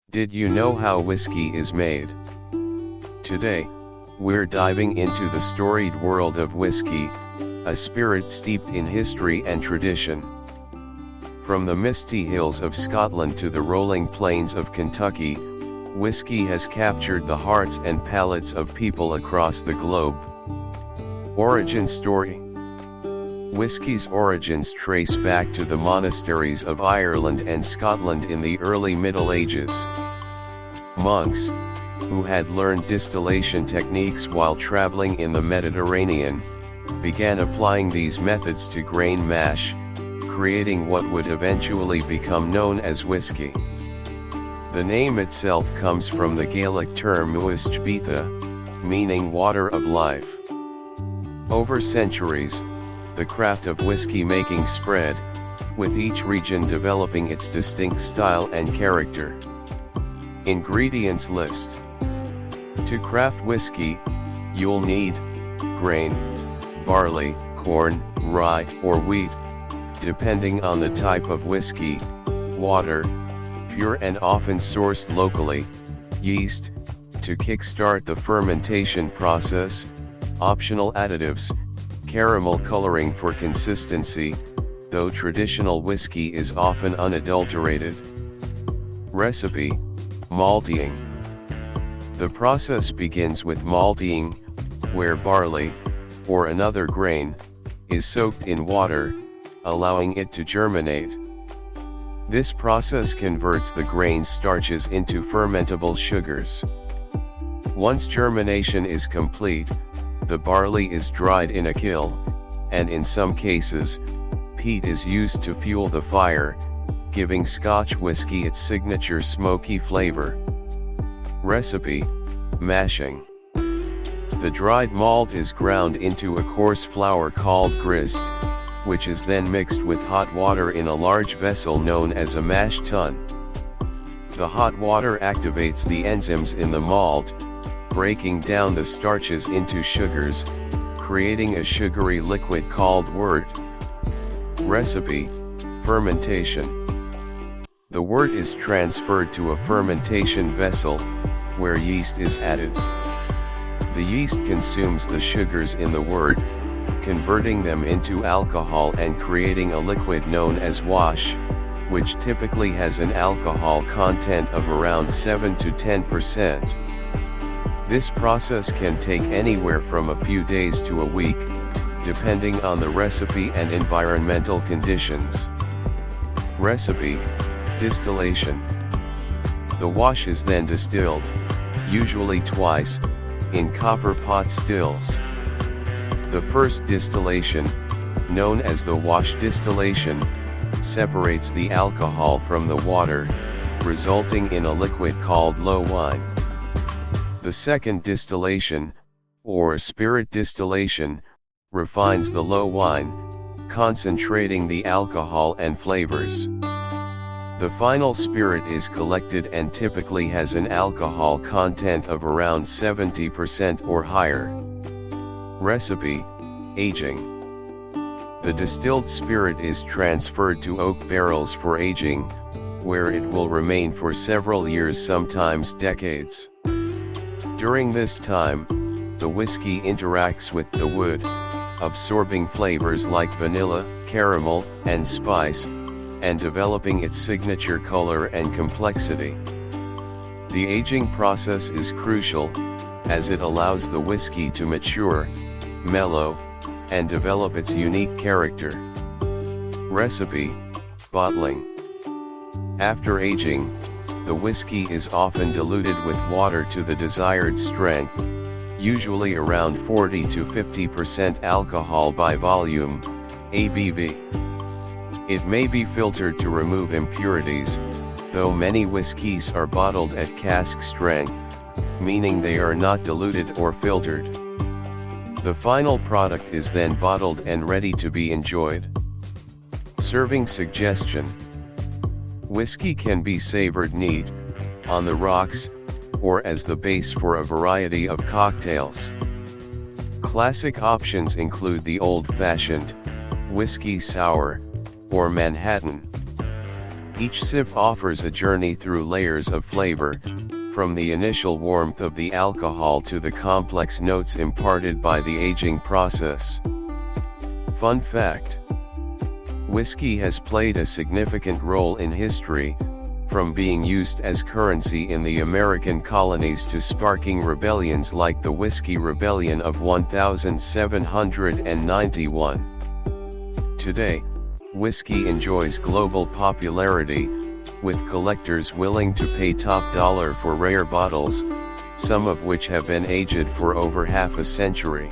Did you know how whiskey is made? Today, we're diving into the storied world of whiskey, a spirit steeped in history and tradition. From the misty hills of Scotland to the rolling plains of Kentucky, whiskey has captured the hearts and palates of people across the globe. Origin story. Whiskey's origins trace back to the monasteries of Ireland and Scotland in the early Middle Ages. Monks, who had learned distillation techniques while traveling in the Mediterranean, began applying these methods to grain mash, creating what would eventually become known as whiskey. The name itself comes from the Gaelic term Uist Beatha, meaning water of life. Over centuries, the craft of whiskey making spread, with each region developing its distinct style and character. Ingredients list. To craft whiskey, you'll need grain, barley, corn, rye, or wheat, depending on the type of whiskey, water, pure and often sourced locally, yeast, to kickstart the fermentation process, optional additives, caramel coloring for consistency, though traditional whiskey is often unadulterated. Recipe: malting. The process begins with malting, where barley, or another grain, is soaked in water, allowing it to germinate. This process converts the grain's starches into fermentable sugars. Once germination is complete, the barley is dried in a kiln, and in some cases, peat is used to fuel the fire, giving Scotch whiskey its signature smoky flavor. Recipe: mashing. The dried malt is ground into a coarse flour called grist, which is then mixed with hot water in a large vessel known as a mash tun. The hot water activates the enzymes in the malt, breaking down the starches into sugars, creating a sugary liquid called wort. Recipe: fermentation. The wort is transferred to a fermentation vessel, where yeast is added. The yeast consumes the sugars in the wort, converting them into alcohol and creating a liquid known as wash, which typically has an alcohol content of around 7 to 10%. This process can take anywhere from a few days to a week, depending on the recipe and environmental conditions. Recipe: distillation. The wash is then distilled, usually twice, in copper pot stills. The first distillation, known as the wash distillation, separates the alcohol from the water, resulting in a liquid called low wine. The second distillation, or spirit distillation, refines the low wine, concentrating the alcohol and flavors. The final spirit is collected and typically has an alcohol content of around 70% or higher. Recipe: aging. The distilled spirit is transferred to oak barrels for aging, where it will remain for several years, sometimes decades. During this time, the whiskey interacts with the wood, absorbing flavors like vanilla, caramel, and spice, and developing its signature color and complexity. The aging process is crucial, as it allows the whiskey to mature, mellow, and develop its unique character. Recipe: bottling. After aging, the whiskey is often diluted with water to the desired strength, usually around 40 to 50% alcohol by volume, ABV. It may be filtered to remove impurities, though many whiskeys are bottled at cask strength, meaning they are not diluted or filtered. The final product is then bottled and ready to be enjoyed. Serving suggestion. Whiskey can be savored neat, on the rocks, or as the base for a variety of cocktails. Classic options include the old-fashioned, whiskey sour, or Manhattan. Each sip offers a journey through layers of flavor, from the initial warmth of the alcohol to the complex notes imparted by the aging process. Fun fact: whiskey has played a significant role in history, from being used as currency in the American colonies to sparking rebellions like the Whiskey Rebellion of 1791. Today, whiskey enjoys global popularity, with collectors willing to pay top dollar for rare bottles, some of which have been aged for over half a century.